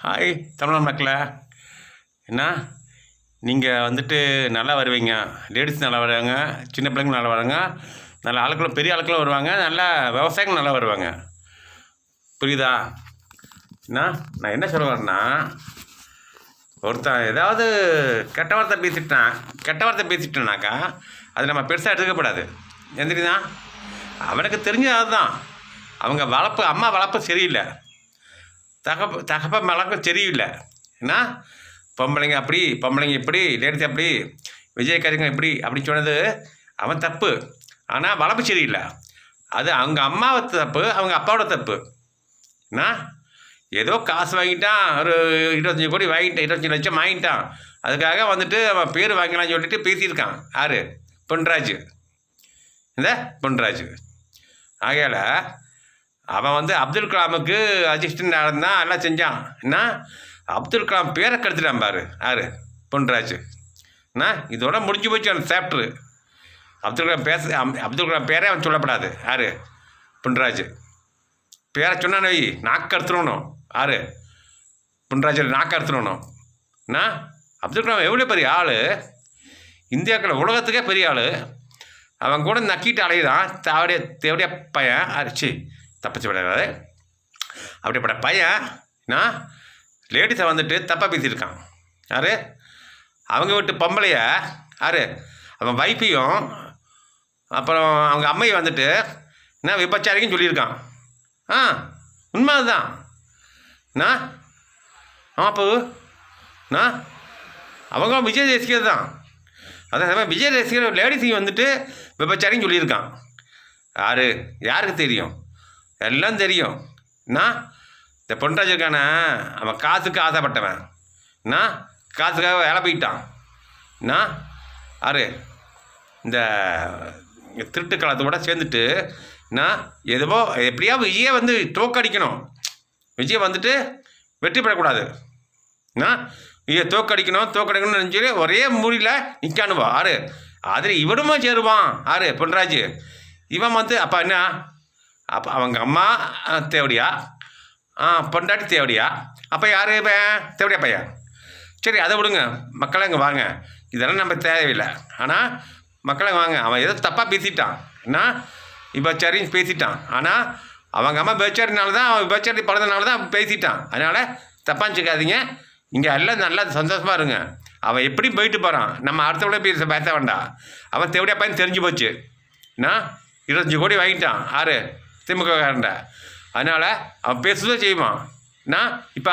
Hi Tamil மக்களே. என்ன நீங்கள் வந்துட்டு நல்லா வருவீங்க, லேடிஸ் நல்லா வருவாங்க, சின்ன பிள்ளைங்க நல்லா வருவாங்க, நல்ல ஆட்களும் பெரிய ஆட்களும் வருவாங்க, நல்லா விவசாயிகள் நல்லா வருவாங்க. புரியுதா? என்ன நான் என்ன சொல்ல வரேன்னா, ஒருத்தன் ஏதாவது கெட்ட வார்த்தை பேசிட்டானாக்கா அது நம்ம பெருசாக எடுத்துக்கப்படாது. எந்திரிதான் அவனுக்கு தெரிஞ்ச அதுதான். அவங்க வளர்ப்பு, அம்மா வளர்ப்பு சரியில்லை, தகப்ப வளர்ப்பு சரியில்லை. ஏன்னா பொம்பளைங்க அப்படி, பொம்பளைங்க இப்படி, லேடிஸ் அப்படி, விஜயகாரிங்க இப்படி அப்படின்னு சொன்னது அவன் தப்பு. ஆனால் வளர்ப்பு சரியில்லை. அது அவங்க அம்மாவை தப்பு, அவங்க அப்பாவோட தப்பு. ஏன்னா ஏதோ காசு வாங்கிட்டான், ஒரு 25 கோடி வாங்கிட்டான், 25 லட்சம் வாங்கிட்டான், அதுக்காக வந்துட்டு அவன் பேர் வாங்கலாம்னு சொல்லிட்டு பேசியிருக்கான். யார்? பொன்ராஜ். இந்த பொன்ராஜ். ஆகையால் அவன் வந்து அப்துல் கலாமுக்கு அசிஸ்டண்ட் இருந்தான், எல்லாம் செஞ்சான். என்ன அப்துல் கலாம் பேரை கெடுத்துட்டான் பாரு. யார்? பொன்ராஜ். என்ன இதோட முடிஞ்சு போச்சு அந்த சாப்டரு. அப்துல் கலாம் பேரே அவன் சொல்லப்படாது. யார்? பொன்ராஜ். பேரை சொன்னான்னு வை, நாக்கு அறுத்துடணும். யார்? பொன்ராஜில் நாக்கு அறுத்துடணும். என்ன அப்துல் கலாம் எவ்வளோ பெரிய ஆள், இந்தியாக்கள் உலகத்துக்கே பெரிய ஆள். அவன் கூட நக்கிட்டு அலையுதான் தேவடிய பையன். அரிச்சி தப்பிச்சு விடாது. அப்படிப்பட்ட பையன் நான் லேடிஸை வந்துட்டு தப்பாக பேசியிருக்கான். யார்? அவங்க வீட்டு பொம்பளைய, யார்? அவன் வைஃபையும் அப்புறம் அவங்க அம்மையை வந்துட்டு என்ன விபச்சாரிக்கும் சொல்லியிருக்கான். உண்மை அதுதான். நான் ஆமாப்பு நான் அவங்க விஜய் ரசிகர் தான். அதான் விஜய் ரசிகர் லேடிஸையும் வந்துட்டு விபச்சாரியும் சொல்லியிருக்கான். யாருக்கு தெரியும்? எல்லாம் தெரியும். நான் இந்த பொன்ராஜுக்கான அவன் காசுக்கு ஆசைப்பட்டவன். நான் காசுக்காக வேலை போயிட்டான். நான் யார்? இந்த திருட்டு காலத்தோட சேர்ந்துட்டு நான் எதுவோ எப்படியா விஜயை வந்து தோக்கடிக்கணும், விஜயை வந்துட்டு வெற்றி பெறக்கூடாது. நான் விஜயை தோக்கடிக்கணும்னு நினச்சி ஒரே மூடியில் நிற்கானுவா. யார்? அதில் இவனுமா சேருவான். யார்? பொன்ராஜ். இவன் வந்து அப்போ என்ன, அப்போ அவங்க அம்மா தேவடியா, பொண்டாட்டி தேவடியா, அப்போ யார் தேவடியா பையன்? சரி அதை விடுங்க, மக்களை இங்கே வாங்க, இதெல்லாம் நம்ம தேவையில்லை. ஆனால் மக்களை வாங்க, அவன் ஏதோ தப்பாக பேசிட்டான். என்ன விபச்சாரின்னு பேசிட்டான். ஆனால் அவங்க அம்மா விபச்சாரினால தான், அவன் விபச்சாரி பிறந்தனால தான் பேசிட்டான். அதனால் தப்பாக வச்சுக்காதீங்க. இங்கே எல்லாம் நல்லா சந்தோஷமாக இருங்க. அவன் எப்படி போயிட்டு போகிறான், நம்ம அடுத்தவங்களே பேச வேண்டாம். அவன் தேவடியா பையன் தெரிஞ்சு போச்சு. நான் 25 கோடி வாங்கிட்டான். யார்? திமுக காரன்ட. அதனால் அவன் பேசுவதே செய்வான். நான் இப்போ